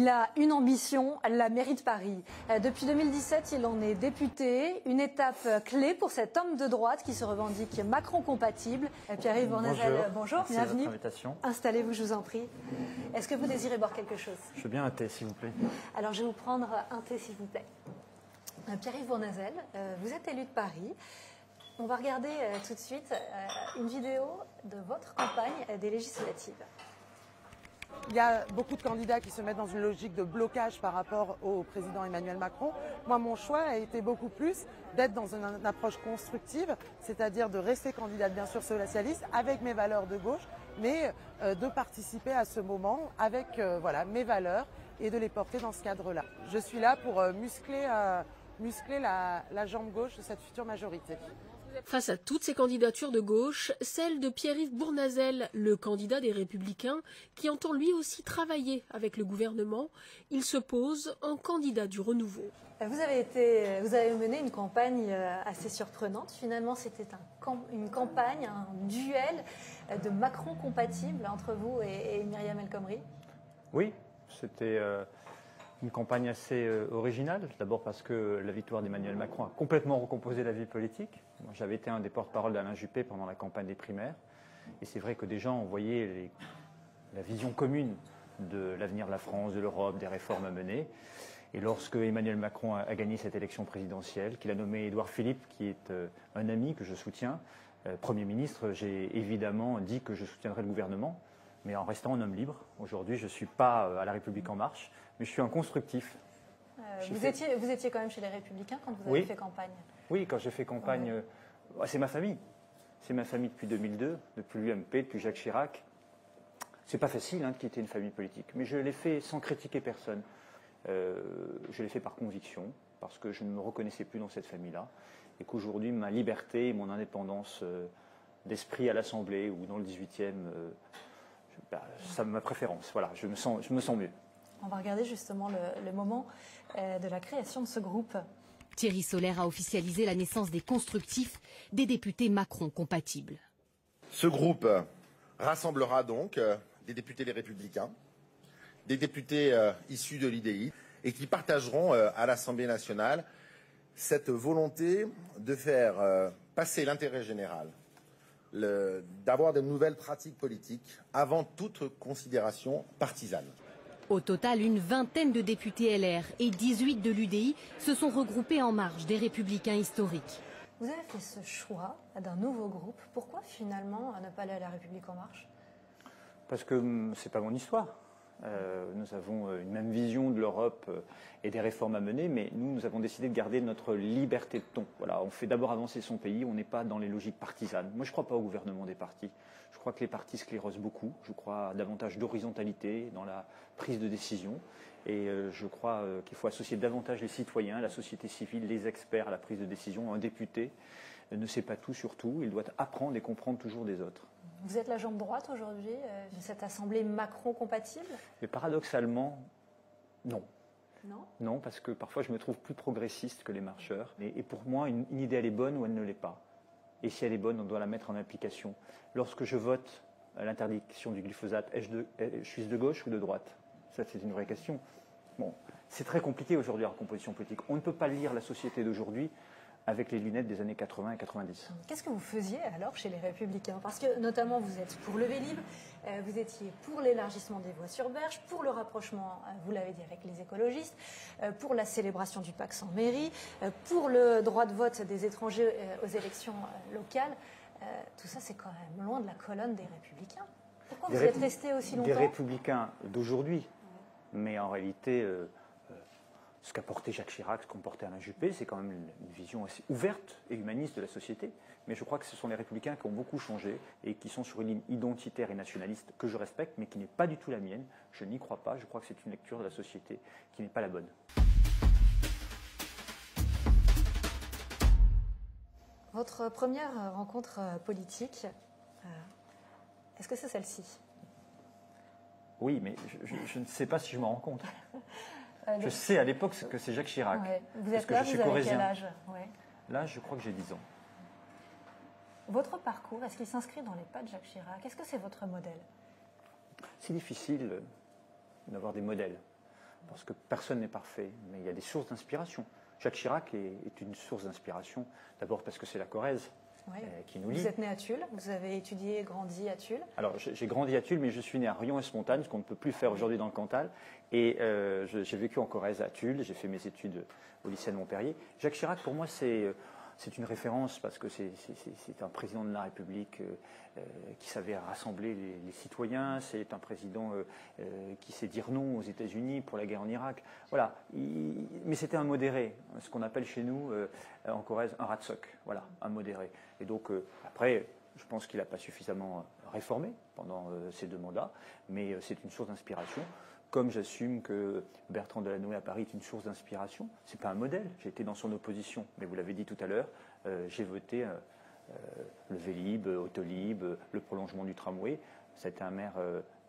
Il a une ambition, la mairie de Paris. Depuis 2017, il en est député. Une étape clé pour cet homme de droite qui se revendique Macron-compatible. Pierre-Yves Bournazel, bonjour, bienvenue. Installez-vous, je vous en prie. Est-ce que vous désirez boire quelque chose? Je veux bien un thé, s'il vous plaît. Alors, je vais vous prendre un thé, s'il vous plaît. Pierre-Yves Bournazel, vous êtes élu de Paris. On va regarder tout de suite une vidéo de votre campagne des législatives. Il y a beaucoup de candidats qui se mettent dans une logique de blocage par rapport au président Emmanuel Macron. Moi, mon choix a été beaucoup plus d'être dans une approche constructive, c'est-à-dire de rester candidate bien sûr socialiste avec mes valeurs de gauche, mais de participer à ce moment avec mes valeurs et de les porter dans ce cadre-là. Je suis là pour muscler la jambe gauche de cette future majorité. Face à toutes ces candidatures de gauche, celle de Pierre-Yves Bournazel, le candidat des Républicains, qui entend lui aussi travailler avec le gouvernement, il se pose en candidat du renouveau. Vous avez mené une campagne assez surprenante. Finalement, c'était une campagne, un duel de Macron compatible entre vous et Myriam El Khomri. Oui, c'était une campagne assez originale. D'abord parce que la victoire d'Emmanuel Macron a complètement recomposé la vie politique. J'avais été un des porte-parole d'Alain Juppé pendant la campagne des primaires. Et c'est vrai que des gens ont voyé la vision commune de l'avenir de la France, de l'Europe, des réformes à mener. Et lorsque Emmanuel Macron a gagné cette élection présidentielle, qu'il a nommé Édouard Philippe, qui est un ami que je soutiens, Premier ministre, j'ai évidemment dit que je soutiendrais le gouvernement, mais en restant un homme libre. Aujourd'hui, je ne suis pas à La République En Marche, mais je suis un constructif. Vous étiez quand même chez les Républicains quand vous avez fait campagne? Oui, quand j'ai fait campagne, c'est ma famille. C'est ma famille depuis 2002, depuis l'UMP, depuis Jacques Chirac. C'est pas facile de quitter une famille politique, mais je l'ai fait sans critiquer personne. Je l'ai fait par conviction, parce que je ne me reconnaissais plus dans cette famille-là, et qu'aujourd'hui, ma liberté et mon indépendance d'esprit à l'Assemblée ou dans le 18e, ça ma préférence. Voilà, je me sens mieux. On va regarder justement le moment de la création de ce groupe. Thierry Solère a officialisé la naissance des constructifs, des députés Macron compatibles. Ce groupe rassemblera donc des députés des Républicains, des députés issus de l'IDI et qui partageront à l'Assemblée nationale cette volonté de faire passer l'intérêt général, d'avoir de nouvelles pratiques politiques avant toute considération partisane. Au total, une vingtaine de députés LR et 18 de l'UDI se sont regroupés en marge des Républicains historiques. Vous avez fait ce choix d'un nouveau groupe. Pourquoi finalement ne pas aller à La République En Marche? Parce que c'est pas mon histoire. Nous avons une même vision de l'Europe et des réformes à mener, mais nous avons décidé de garder notre liberté de ton. Voilà, on fait d'abord avancer son pays, on n'est pas dans les logiques partisanes. Moi, je ne crois pas au gouvernement des partis. Je crois que les partis sclérosent beaucoup. Je crois davantage d'horizontalité dans la prise de décision. Et je crois qu'il faut associer davantage les citoyens, la société civile, les experts à la prise de décision. Un député ne sait pas tout sur tout, il doit apprendre et comprendre toujours des autres. Vous êtes la jambe droite aujourd'hui de cette assemblée Macron-compatible? Mais paradoxalement, non. Non? Non, parce que parfois je me trouve plus progressiste que les marcheurs. Et pour moi, une idée, elle est bonne ou elle ne l'est pas. Et si elle est bonne, on doit la mettre en application. Lorsque je vote à l'interdiction du glyphosate, je suis de gauche ou de droite? Ça, c'est une vraie question. Bon, c'est très compliqué aujourd'hui en composition politique. On ne peut pas lire la société d'aujourd'hui avec les lunettes des années 80 et 90. Qu'est-ce que vous faisiez alors chez les Républicains? Parce que notamment vous êtes pour le Vélib, vous étiez pour l'élargissement des voies sur berge, pour le rapprochement, vous l'avez dit, avec les écologistes, pour la célébration du Pacs en mairie, pour le droit de vote des étrangers aux élections locales. Tout ça, c'est quand même loin de la colonne des Républicains. Pourquoi vous êtes resté aussi longtemps? Des Républicains d'aujourd'hui, mais en réalité... ce qu'a porté Jacques Chirac, ce qu'ont porté Alain Juppé, c'est quand même une vision assez ouverte et humaniste de la société. Mais je crois que ce sont les Républicains qui ont beaucoup changé et qui sont sur une ligne identitaire et nationaliste que je respecte, mais qui n'est pas du tout la mienne. Je n'y crois pas. Je crois que c'est une lecture de la société qui n'est pas la bonne. Votre première rencontre politique, est-ce que c'est celle-ci? Oui, mais je ne sais pas si je m'en rends compte. Je sais à l'époque que c'est Jacques Chirac. Ouais. Vous êtes là, vous avez quel âge? Là, je crois que j'ai 10 ans. Votre parcours, est-ce qu'il s'inscrit dans les pas de Jacques Chirac? Est-ce que c'est votre modèle? C'est difficile d'avoir des modèles. parce que personne n'est parfait, mais il y a des sources d'inspiration. Jacques Chirac est une source d'inspiration, d'abord parce que c'est la Corrèze qui nous lie. Vous êtes né à Tulle, vous avez étudié et grandi à Tulle. Alors j'ai grandi à Tulle, mais je suis né à Rion-Esmontagne, ce qu'on ne peut plus faire aujourd'hui dans le Cantal. Et j'ai vécu en Corrèze à Tulle, j'ai fait mes études au lycée de Montpellier. Jacques Chirac, pour moi, c'est une référence parce que c'est un président de la République qui savait rassembler les citoyens. C'est un président qui sait dire non aux États-Unis pour la guerre en Irak. Voilà. Mais c'était un modéré, ce qu'on appelle chez nous en Corrèze un ratsoc. Voilà, un modéré. Et donc après, je pense qu'il n'a pas suffisamment réformé pendant ces 2 mandats, mais c'est une source d'inspiration. Comme j'assume que Bertrand Delanoë à Paris est une source d'inspiration, ce n'est pas un modèle. J'ai été dans son opposition, mais vous l'avez dit tout à l'heure, j'ai voté le Vélib, Autolib, le prolongement du tramway. C'était un maire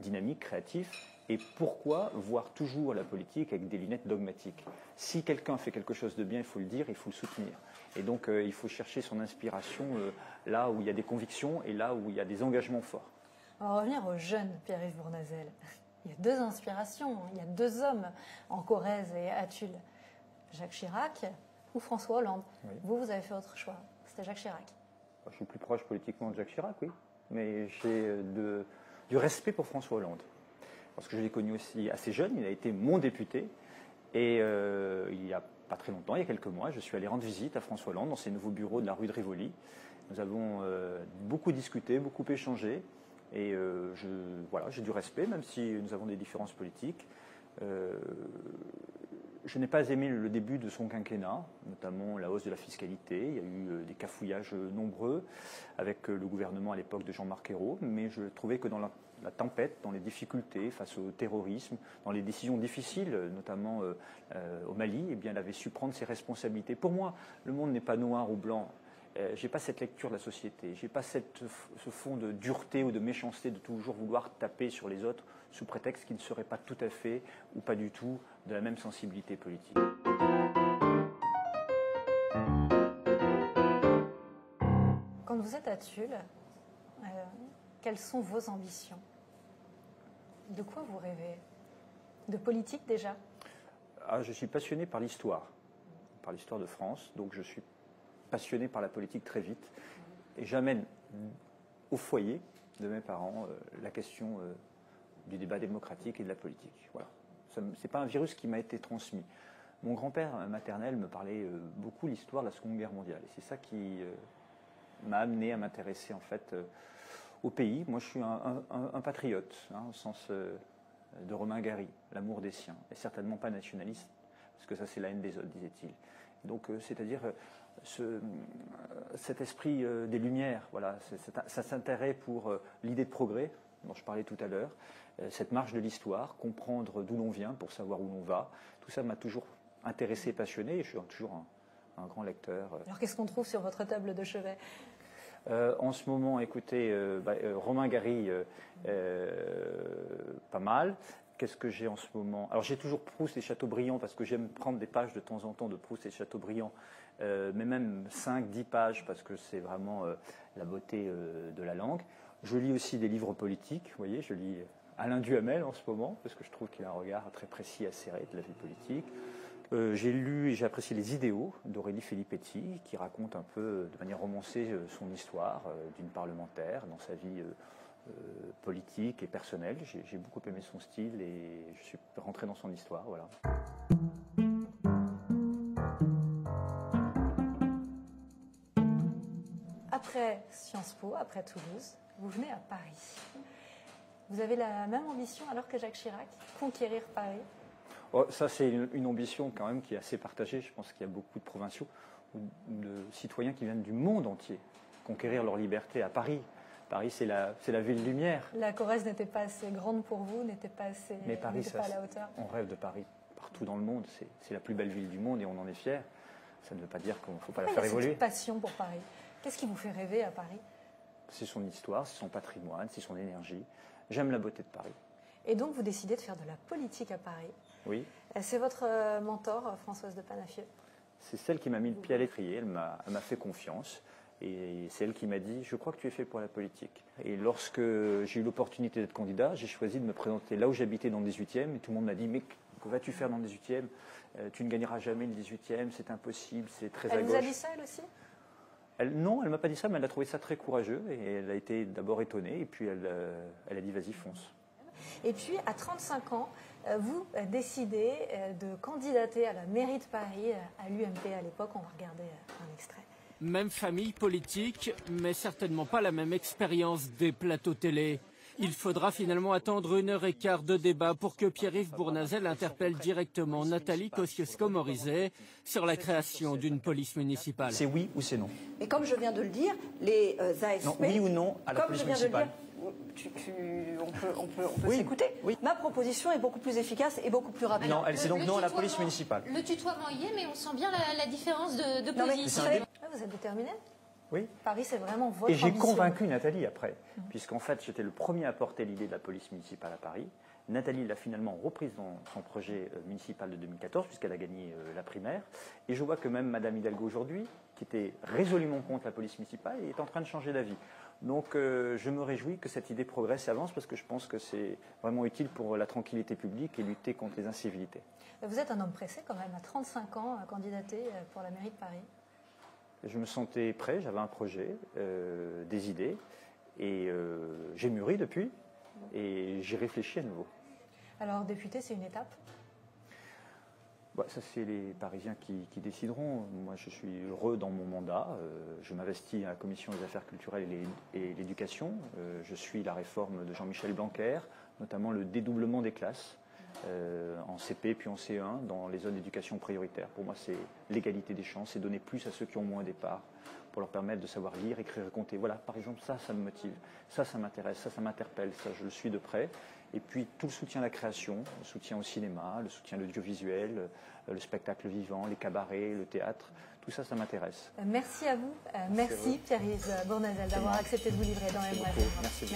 dynamique, créatif. Et pourquoi voir toujours la politique avec des lunettes dogmatiques? Si quelqu'un fait quelque chose de bien, il faut le dire, il faut le soutenir. Et donc il faut chercher son inspiration là où il y a des convictions et là où il y a des engagements forts. On va revenir au jeune Pierre-Yves Bournazel. Il y a 2 inspirations, il y a 2 hommes en Corrèze et à Tulle. Jacques Chirac ou François Hollande. Oui. Vous avez fait votre choix. C'était Jacques Chirac. Je suis plus proche politiquement de Jacques Chirac, oui. Mais j'ai du respect pour François Hollande. Parce que je l'ai connu aussi assez jeune, il a été mon député. Et il n'y a pas très longtemps, il y a quelques mois, je suis allé rendre visite à François Hollande dans ses nouveaux bureaux de la rue de Rivoli. Nous avons beaucoup discuté, beaucoup échangé. Et j'ai du respect, même si nous avons des différences politiques. Je n'ai pas aimé le début de son quinquennat, notamment la hausse de la fiscalité. Il y a eu des cafouillages nombreux avec le gouvernement à l'époque de Jean-Marc Ayrault, mais je trouvais que dans la tempête, dans les difficultés face au terrorisme, dans les décisions difficiles, notamment au Mali, eh bien, il avait su prendre ses responsabilités. Pour moi, le monde n'est pas noir ou blanc. J'ai pas cette lecture de la société, j'ai pas ce fond de dureté ou de méchanceté de toujours vouloir taper sur les autres sous prétexte qu'ils ne seraient pas tout à fait ou pas du tout de la même sensibilité politique. Quand vous êtes à Tulle, quelles sont vos ambitions? De quoi vous rêvez? De politique déjà? Je suis passionné par l'histoire de France, donc je suis passionné par la politique très vite et j'amène au foyer de mes parents la question du débat démocratique et de la politique. Voilà. Ce n'est pas un virus qui m'a été transmis. Mon grand-père maternel me parlait beaucoup de l'histoire de la Seconde Guerre mondiale et c'est ça qui m'a amené à m'intéresser en fait au pays. Moi je suis un patriote au sens de Romain Gary, l'amour des siens, et certainement pas nationaliste parce que ça c'est la haine des autres, disait-il. Donc c'est-à-dire cet esprit des Lumières, voilà, cet intérêt pour l'idée de progrès dont je parlais tout à l'heure, cette marche de l'histoire, comprendre d'où l'on vient pour savoir où l'on va, tout ça m'a toujours intéressé et passionné et je suis toujours un grand lecteur. Alors qu'est-ce qu'on trouve sur votre table de chevet? En ce moment, écoutez, Romain Gary, pas mal. Qu'est-ce que j'ai en ce moment? Alors j'ai toujours Proust et Chateaubriand parce que j'aime prendre des pages de temps en temps de Proust et Chateaubriand, mais même 5-10 pages parce que c'est vraiment la beauté de la langue. Je lis aussi des livres politiques, vous voyez, je lis Alain Duhamel en ce moment parce que je trouve qu'il a un regard très précis et acéré de la vie politique. J'ai lu et j'ai apprécié Les Idéaux d'Aurélie Filippetti qui raconte un peu de manière romancée son histoire d'une parlementaire dans sa vie politique et personnelle. J'ai beaucoup aimé son style et je suis rentré dans son histoire. Voilà. Après Sciences Po, après Toulouse, vous venez à Paris. Vous avez la même ambition alors que Jacques Chirac, conquérir Paris? Ça, c'est une ambition quand même qui est assez partagée. Je pense qu'il y a beaucoup de provinciaux ou de citoyens qui viennent du monde entier conquérir leur liberté à Paris. Paris, c'est la ville lumière. La Corrèze n'était pas assez grande pour vous, n'était pas Mais Paris, pas à la hauteur. On rêve de Paris partout dans le monde. C'est la plus belle ville du monde et on en est fiers. Ça ne veut pas dire qu'il ne faut pas la faire évoluer. Cette passion pour Paris. Qu'est-ce qui vous fait rêver à Paris? C'est son histoire, c'est son patrimoine, c'est son énergie. J'aime la beauté de Paris. Et donc, vous décidez de faire de la politique à Paris. Oui. C'est votre mentor, Françoise de Panafieux? C'est celle qui m'a mis le pied à l'étrier. Elle m'a fait confiance. Et c'est elle qui m'a dit « Je crois que tu es fait pour la politique ». Et lorsque j'ai eu l'opportunité d'être candidat, j'ai choisi de me présenter là où j'habitais dans le 18e. Et tout le monde m'a dit « Mais Que vas-tu faire dans le 18e? Tu ne gagneras jamais le 18e, c'est impossible, c'est très à gauche. Elle vous a dit ça, elle aussi? Non, elle ne m'a pas dit ça, mais elle a trouvé ça très courageux et elle a été d'abord étonnée et puis elle a dit vas-y, fonce. Et puis, à 35 ans, vous décidez de candidater à la mairie de Paris, à l'UMP à l'époque. On va regarder un extrait. Même famille politique, mais certainement pas la même expérience des plateaux télé. Il faudra finalement attendre 1h15 de débat pour que Pierre-Yves Bournazel interpelle directement Nathalie Kosciusko-Morizet sur la création d'une police municipale. C'est oui ou c'est non? Et comme je viens de le dire, les ASP... Non, oui ou non à la police municipale? On peut s'écouter. Oui. Ma proposition est beaucoup plus efficace et beaucoup plus rapide. Non, c'est donc non à la police municipale. Le tutoiement y est, mais on sent bien la différence de Non, mais position. Vous êtes déterminé? Oui. Paris, c'est vraiment votre Et j'ai ambition. convaincu Nathalie après, puisqu'en fait, j'étais le premier à porter l'idée de la police municipale à Paris. Nathalie l'a finalement reprise dans son projet municipal de 2014, puisqu'elle a gagné la primaire. Et je vois que même Madame Hidalgo aujourd'hui, qui était résolument contre la police municipale, est en train de changer d'avis. Donc je me réjouis que cette idée progresse et avance, parce que je pense que c'est vraiment utile pour la tranquillité publique et lutter contre les incivilités. Vous êtes un homme pressé quand même, à 35 ans, à candidater pour la mairie de Paris. Je me sentais prêt, j'avais un projet, des idées, et j'ai mûri depuis, et j'ai réfléchi à nouveau. Alors, député, c'est une étape? Ça, c'est les Parisiens qui décideront. Moi, je suis heureux dans mon mandat. Je m'investis à la Commission des affaires culturelles et l'éducation. Je suis la réforme de Jean-Michel Blanquer, notamment le dédoublement des classes. En CP puis en CE1 dans les zones d'éducation prioritaire. Pour moi, c'est l'égalité des chances, c'est donner plus à ceux qui ont moins au départ pour leur permettre de savoir lire, écrire et compter. Voilà, par exemple, ça me motive, ça m'intéresse, ça m'interpelle, ça je le suis de près. Et puis tout le soutien à la création, le soutien au cinéma, le soutien à l'audiovisuel, le spectacle vivant, les cabarets, le théâtre, tout ça, ça m'intéresse. Merci à vous, merci Pierre-Yves Bournazel d'avoir accepté de vous livrer dans M. Merci.